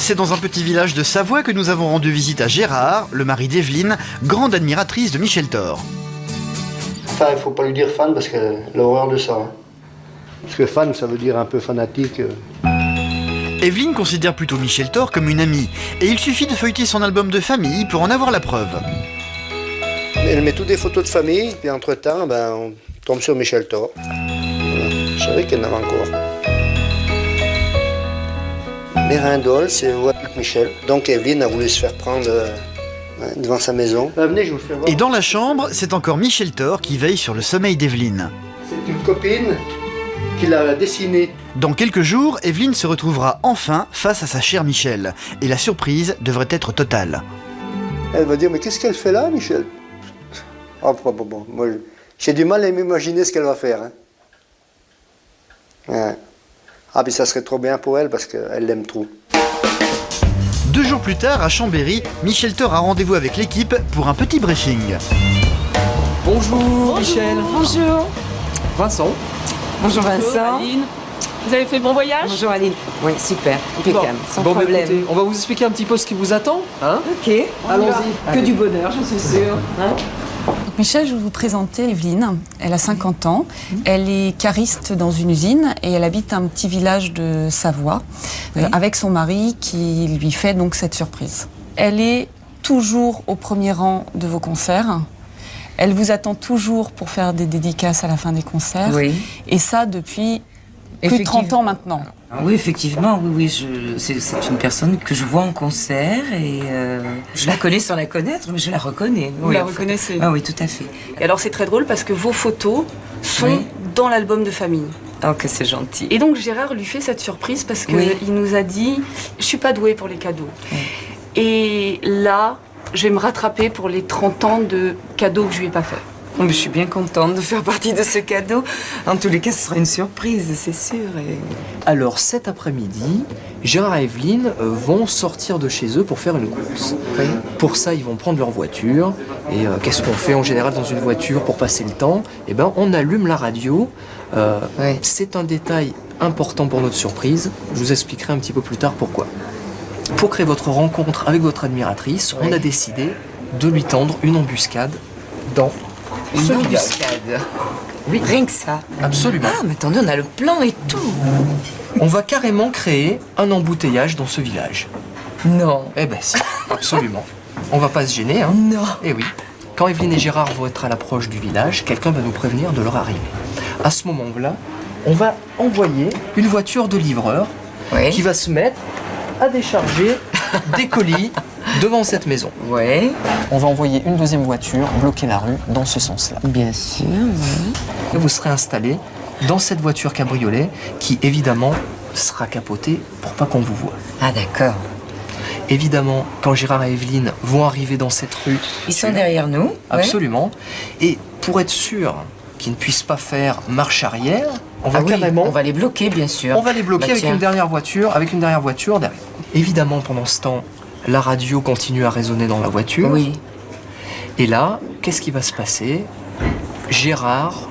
C'est dans un petit village de Savoie que nous avons rendu visite à Gérard, le mari d'Evelyne, grande admiratrice de Michel Thor. Enfin, il ne faut pas lui dire fan parce qu'elle a horreur de ça. Hein. Parce que fan, ça veut dire un peu fanatique. Evelyne considère plutôt Michel Thor comme une amie, et il suffit de feuilleter son album de famille pour en avoir la preuve. Elle met toutes des photos de famille, puis entre-temps, on tombe sur Michel Thor. Voilà. Je savais qu'elle en avait encore. Mérindol, c'est avec Michel. Donc Evelyne a voulu se faire prendre devant sa maison. Venez, je vous fais voir. Et dans la chambre, c'est encore Michel Thor qui veille sur le sommeil d'Evelyne. C'est une copine qui l'a dessinée. Dans quelques jours, Evelyne se retrouvera enfin face à sa chère Michel. Et la surprise devrait être totale. Elle va dire, mais qu'est-ce qu'elle fait là, Michel? Oh, bon, moi, j'ai du mal à m'imaginer ce qu'elle va faire. Hein. Ouais. Ah, puis ça serait trop bien pour elle parce qu'elle l'aime trop. 2 jours plus tard, à Chambéry, Michel Thor a rendez-vous avec l'équipe pour un petit briefing. Bonjour Michel. Bonjour. Vincent. Bonjour Vincent. Aline. Vous avez fait bon voyage? Bonjour Aline. Oui, super, impeccable, sans problème. Écoutez, on va vous expliquer un petit peu ce qui vous attend. Hein? Ok, allons-y. Que du bonheur, je suis sûre. Hein? Michel, je vais vous présenter Evelyne. Elle a 50 ans. Elle est cariste dans une usine et elle habite un petit village de Savoie avec son mari qui lui fait donc cette surprise. Elle est toujours au premier rang de vos concerts. Elle vous attend toujours pour faire des dédicaces à la fin des concerts. Oui. Et ça depuis plus de 30 ans maintenant. Oui, effectivement, c'est une personne que je vois en concert et je la connais sans la connaître, mais je la reconnais. Vous la reconnaissez? Ah oui, tout à fait. Et alors c'est très drôle parce que vos photos sont dans l'album de famille. Oh, que c'est gentil. Et donc Gérard lui fait cette surprise parce qu'il nous a dit « Je suis pas douée pour les cadeaux. Et là, je vais me rattraper pour les 30 ans de cadeaux que je lui ai pas fait. Je suis bien contente de faire partie de ce cadeau. En tous les cas, ce sera une surprise, c'est sûr. Alors cet après-midi, Gérard et Evelyne vont sortir de chez eux pour faire une course. Oui. Pour ça, ils vont prendre leur voiture. Et qu'est-ce qu'on fait en général dans une voiture pour passer le temps? Eh ben, on allume la radio. C'est un détail important pour notre surprise. Je vous expliquerai un petit peu plus tard pourquoi. Pour créer votre rencontre avec votre admiratrice, on a décidé de lui tendre une embuscade dans Une embuscade. Oui. Rien que ça. Absolument. Ah, mais attendez, on a le plan et tout. On va carrément créer un embouteillage dans ce village. Non. Eh ben si, absolument. On va pas se gêner, hein. Non. Eh oui. Quand Evelyne et Gérard vont être à l'approche du village, quelqu'un va nous prévenir de leur arrivée. À ce moment-là, on va envoyer une voiture de livreur qui va se mettre à décharger des colis devant cette maison. Ouais. On va envoyer une deuxième voiture bloquer la rue dans ce sens-là. Bien sûr, Et vous serez installé dans cette voiture cabriolet qui, évidemment, sera capotée pour pas qu'on vous voie. Ah, d'accord. Évidemment, quand Gérard et Evelyne vont arriver dans cette rue... Ils sont derrière nous. Absolument. Et pour être sûr qu'ils ne puissent pas faire marche arrière, on va carrément... On va les bloquer, bien sûr. On va les bloquer avec une dernière voiture derrière. Évidemment, pendant ce temps, la radio continue à résonner dans la voiture. Oui. Et là, qu'est-ce qui va se passer? Gérard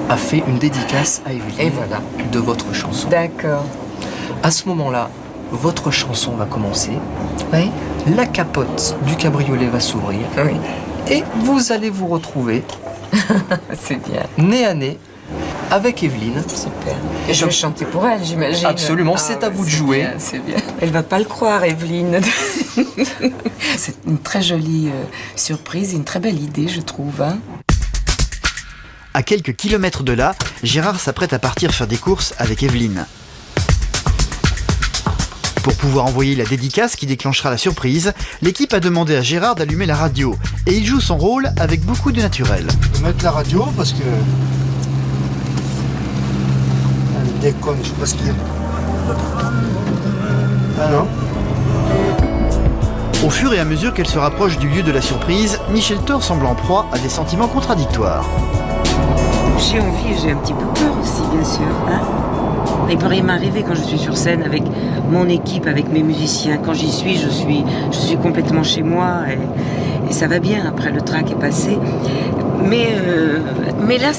a fait une dédicace à Evelyne Et voilà. de votre chanson. D'accord. À ce moment-là, votre chanson va commencer. Oui. La capote du cabriolet va s'ouvrir. Oui. Et vous allez vous retrouver C'est bien. nez à nez avec Evelyne. Super. Et je vais chanter pour elle, j'imagine. Absolument, c'est à vous de jouer. C'est bien. Elle va pas le croire, Evelyne. C'est une très jolie surprise, une très belle idée, je trouve. Hein. À quelques kilomètres de là, Gérard s'apprête à partir faire des courses avec Evelyne. Pour pouvoir envoyer la dédicace qui déclenchera la surprise, l'équipe a demandé à Gérard d'allumer la radio. Et il joue son rôle avec beaucoup de naturel. Je vais mettre la radio parce que... Elle déconne, je sais pas ce qu'il y a. Ah non? Au fur et à mesure qu'elle se rapproche du lieu de la surprise, Michel Thor semble en proie à des sentiments contradictoires. J'ai envie et j'ai un petit peu peur aussi, bien sûr. Hein. Il peut rien m'arriver quand je suis sur scène avec mon équipe, avec mes musiciens. Quand j'y suis, je suis complètement chez moi et ça va bien. Après, le trac est passé. Mais là,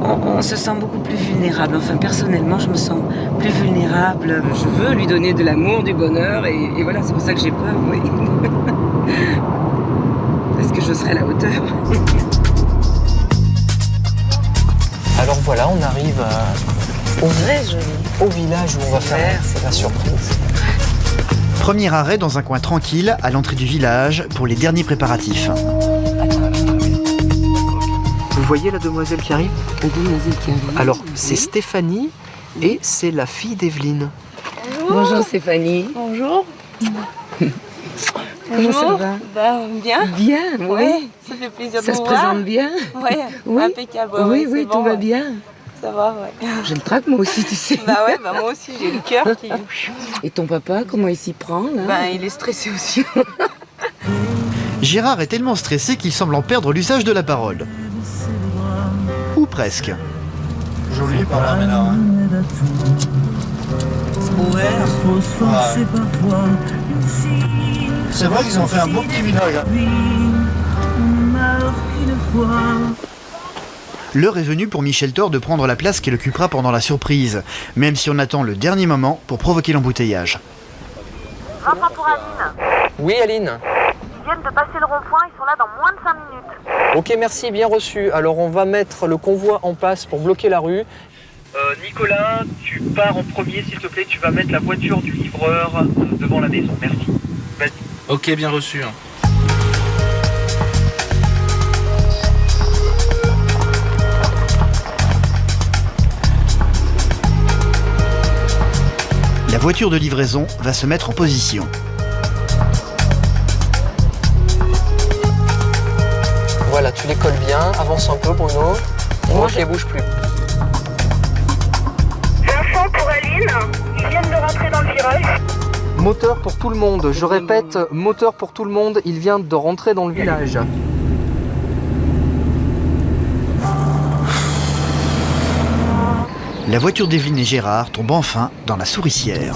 on se sent beaucoup plus vulnérable. Enfin, personnellement, je me sens plus vulnérable. Je veux lui donner de l'amour, du bonheur, et voilà, c'est pour ça que j'ai peur, oui. Est-ce que je serai à la hauteur? Alors voilà, on arrive au village où on va faire la surprise. Premier arrêt dans un coin tranquille à l'entrée du village pour les derniers préparatifs. Vous voyez la demoiselle qui arrive? La demoiselle qui arrive. Alors, c'est Stéphanie et c'est la fille d'Evelyne. Bonjour Stéphanie. Bonjour. Comment ça va? Bien. Bien, oui. Ouais, ça fait plaisir de Ça vous se voir. présente bien? Ouais, Oui. impeccable. Oui, ouais, c'est tout bon, va ouais. bien. Ça va, ouais. J'ai le trac moi aussi, tu sais. Bah ouais, bah moi aussi j'ai le cœur qui... Et ton papa, comment il s'y prend là? Bah il est stressé aussi. Gérard est tellement stressé qu'il semble en perdre l'usage de la parole. Ou presque. Joli par là maintenant. C'est vrai qu'ils ont fait un beau petit village. L'heure est venue pour Michel Thor de prendre la place qu'il occupera pendant la surprise, même si on attend le dernier moment pour provoquer l'embouteillage. Vincent pour Aline. Oui, Aline. Ils viennent de passer le rond-point, ils sont là dans moins de 5 minutes. Ok, merci, bien reçu. Alors on va mettre le convoi en place pour bloquer la rue. Nicolas, tu pars en premier s'il te plaît, tu vas mettre la voiture du livreur devant la maison, merci. Vas-y. Ok, bien reçu. La voiture de livraison va se mettre en position. Voilà, tu les colles bien. Avance un peu, Bruno. Ok, bouge plus. Vincent pour Aline, ils viennent de rentrer dans le virage. Moteur pour tout le monde. Je répète, moteur pour tout le monde. Il vient de rentrer dans le village. La voiture d'Evelyne et Gérard tombe enfin dans la souricière.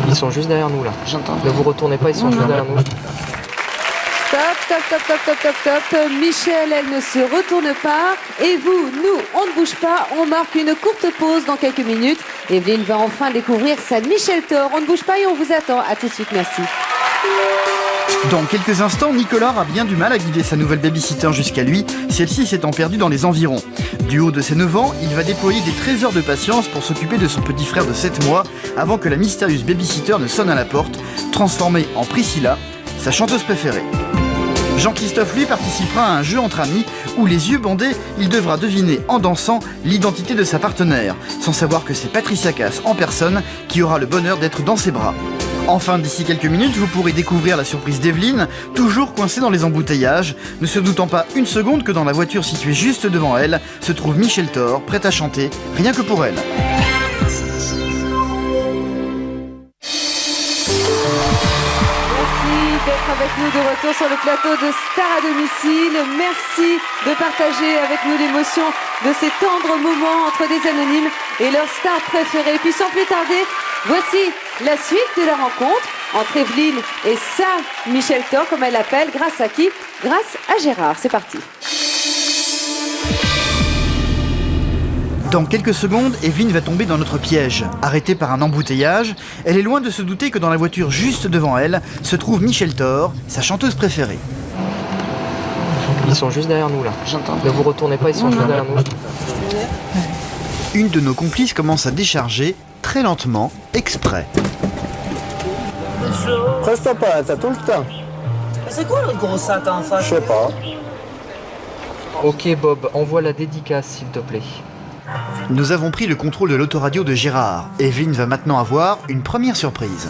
Ils sont juste derrière nous là. J'entends. Ne vous retournez pas, ils sont juste derrière nous. Stop. Michel, elle ne se retourne pas. Et vous, nous, on ne bouge pas. On marque une courte pause dans quelques minutes. Evelyne va enfin découvrir sa Michel Thor. On ne bouge pas et on vous attend. À tout de suite, merci. Dans quelques instants, Nicolas a bien du mal à guider sa nouvelle babysitter jusqu'à lui, celle-ci s'étant perdue dans les environs. Du haut de ses 9 ans, il va déployer des trésors de patience pour s'occuper de son petit frère de 7 mois avant que la mystérieuse babysitter ne sonne à la porte, transformée en Priscilla, sa chanteuse préférée. Jean-Christophe, lui, participera à un jeu entre amis où, les yeux bandés, il devra deviner en dansant l'identité de sa partenaire, sans savoir que c'est Patricia Cass en personne qui aura le bonheur d'être dans ses bras. Enfin, d'ici quelques minutes, vous pourrez découvrir la surprise d'Evelyne, toujours coincée dans les embouteillages, ne se doutant pas une seconde que dans la voiture située juste devant elle se trouve Michel Thor, prête à chanter, rien que pour elle. D'être avec nous de retour sur le plateau de Star à domicile. Merci de partager avec nous l'émotion de ces tendres moments entre des anonymes et leur star préférée. Puis sans plus tarder, voici la suite de la rencontre entre Evelyne et sa Michel Thor, comme elle l'appelle. Grâce à qui? Grâce à Gérard. C'est parti. Dans quelques secondes, Evelyne va tomber dans notre piège. Arrêtée par un embouteillage, elle est loin de se douter que dans la voiture juste devant elle se trouve Michel Thor, sa chanteuse préférée. Ils sont juste derrière nous là. J'entends. Ne vous retournez pas, ils sont juste derrière nous. Une de nos complices commence à décharger, très lentement, exprès. Reste pas, t'as tout le temps. C'est quoi le gros sac en face? Je sais pas. Ok Bob, envoie la dédicace s'il te plaît. Nous avons pris le contrôle de l'autoradio de Gérard. Evelyne va maintenant avoir une première surprise.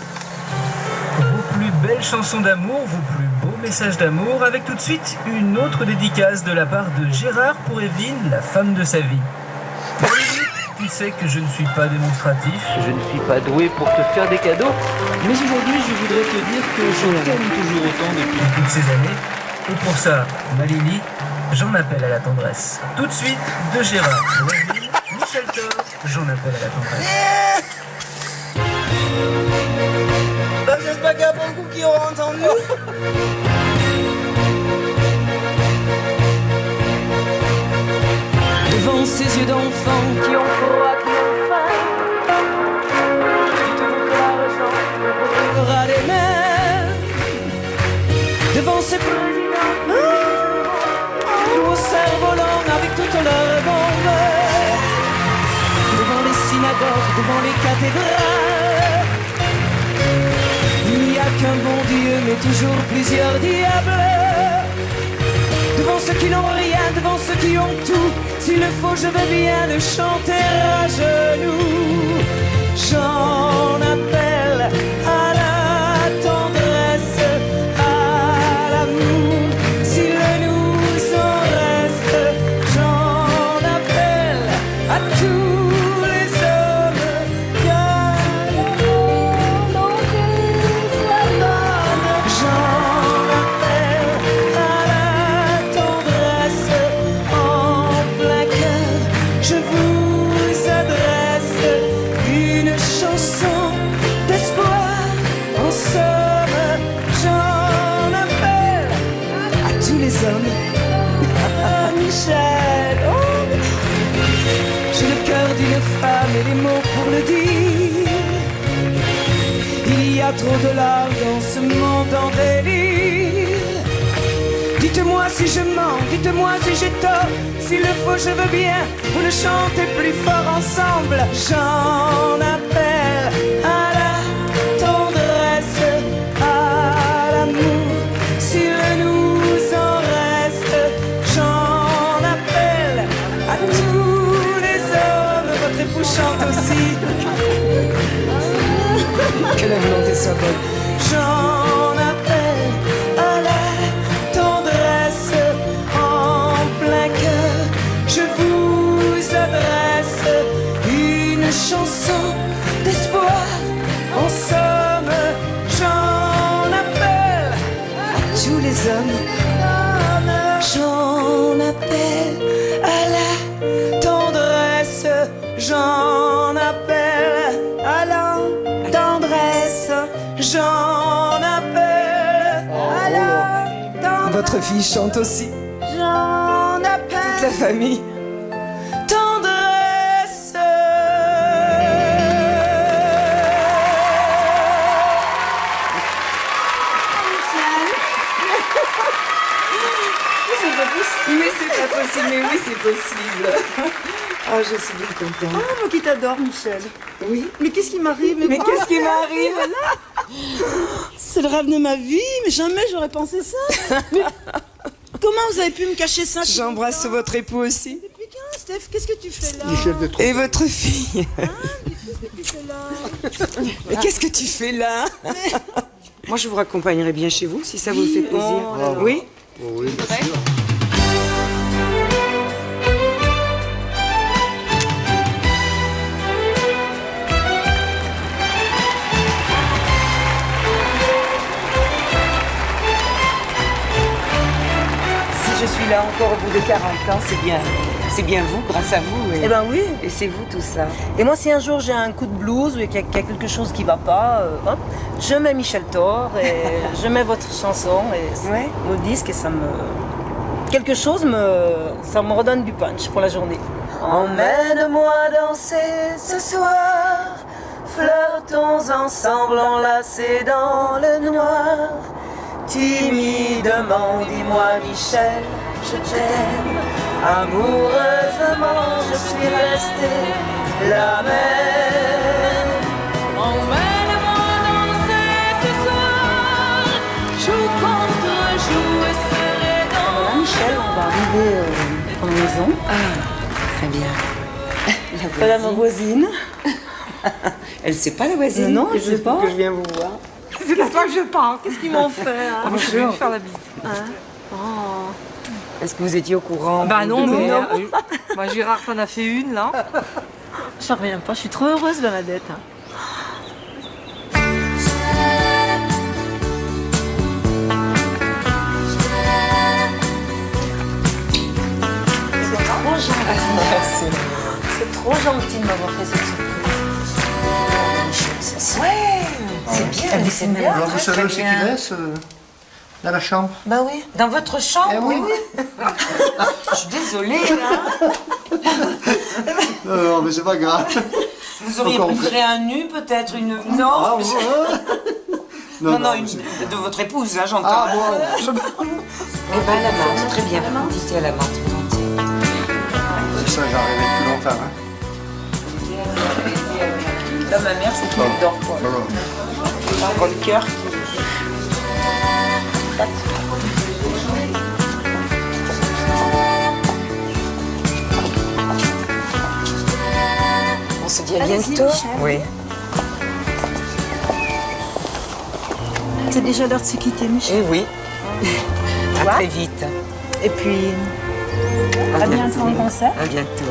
Vos plus belles chansons d'amour, vos plus beaux messages d'amour, avec tout de suite une autre dédicace de la part de Gérard pour Evelyne, la femme de sa vie. Evelyne, tu sais que je ne suis pas démonstratif, je ne suis pas doué pour te faire des cadeaux, mais aujourd'hui je voudrais te dire que je t'aime toujours autant depuis toutes ces années, et pour ça, ma Lily, j'en appelle à la tendresse. Tout de suite, de Gérard pour Evelyne, Michel Thor, j'en appelle à la tendresse. J'espère qu'il y a beaucoup qui auront entendu. devant ces yeux d'enfant qui ont froid, qui ont faim. Tu te voudras l'argent, tu te voudras les mains. Devant ces présidents au cerf-volant avec toutes leurs bombes. Devant les synagogues, devant les cathédrales. Il n'y a qu'un bon Dieu, mais toujours plusieurs diables. Devant ceux qui n'ont rien, devant ceux qui ont tout. S'il le faut, je veux bien le chanter à genoux. J'en appelle à la tendresse, à l'amour. S'il nous en reste, j'en appelle à tous les hommes. J'en appelle à la tendresse en plein cœur. Je vous adresse une chanson d'espoir. En somme, j'en appelle à tous les hommes. Michel, oh. J'ai le cœur d'une femme et les mots pour le dire. Il y a trop de larmes dans ce monde en délire. Dites-moi si je mens, dites-moi si j'ai tort. S'il le faut, je veux bien vous le chanter plus fort ensemble. J'en appelle à la tendresse, à l'amour. S'il nous en reste, j'en appelle à tous les hommes. Votre époux chante aussi. Que la volonté soit bonne. J'en appelle à la tendresse en plein cœur. Je vous adresse une chanson d'espoir. En somme, j'en appelle à tous les hommes. J'en appelle à la tendresse. J'en appelle à la tendresse. J'en appelle à la tendresse. Votre fille chante aussi. J'en appelle. Toute la famille. Tendresse. C'est pas possible. Mais c'est pas possible. Mais oui, c'est possible. Oh, je suis bien contente. Oh, moi qui t'adore, Michel. Oui. Mais qu'est-ce qui m'arrive? Mais qu'est-ce qui m'arrive? C'est le rêve de ma vie, mais jamais j'aurais pensé ça. Mais comment vous avez pu me cacher ça? J'embrasse votre époux aussi. Depuis quand, Steph? Qu'est-ce que tu fais là? Michel de Trop. Et votre fille. Hein? Qu'est-ce que tu fais là? Mais qu'est-ce que tu fais là? Moi, je vous raccompagnerai bien chez vous, si ça vous fait plaisir. Oh, oui? Oui, bien sûr. Je suis là encore au bout de 40 ans, c'est bien vous, grâce à vous. Eh ben oui. Et c'est vous tout ça. Et moi, si un jour j'ai un coup de blues ou qu'il y a quelque chose qui va pas, hop, je mets Michel Thor et je mets votre chanson et Ouais. au disque et ça me redonne du punch pour la journée. Emmène-moi danser ce soir, flirtons ensemble enlacés dans le noir. Timidement, dis-moi Michel, je t'aime. Amoureusement, je suis restée la même. Emmène-moi danser ce soir, joue contre joue et serré dans. Michel, on va arriver en maison. Ah, très bien. Madame voisine. Elle sait pas la voisine? Non, elle sait pas. Que je viens vous voir. C'est de toi que je parle. Qu'est-ce qu'ils m'ont fait hein? Bonjour. Je vais lui faire la bise. Hein? Oh. Est-ce que vous étiez au courant? Bah non, mais non. Bah, Gérard t'en a fait une là. Je reviens pas, je suis trop heureuse Bernadette. C'est trop gentil de m'avoir fait cette surprise. Ouais, c'est bien. C'est bien. Alors vous savez où c'est qu'il laisse dans la chambre? Bah oui. Dans votre chambre? Eh oui. Je suis désolée. Hein. Non, mais c'est pas grave. Vous auriez préféré un nu, peut-être une... Non, ah, non, une... de votre épouse, hein, j'entends. Ah, bon. Eh ben, à la menthe, très bien. Petite à la menthe. C'est ça, j'en rêvais depuis longtemps. Hein. Là, ma mère, c'est qu'il dort, quoi. Encore le cœur qui... On se dit à bientôt. Oui. C'est déjà l'heure de se quitter, Michel. Eh oui. À très vite. Et puis, à bientôt en concert. À bientôt.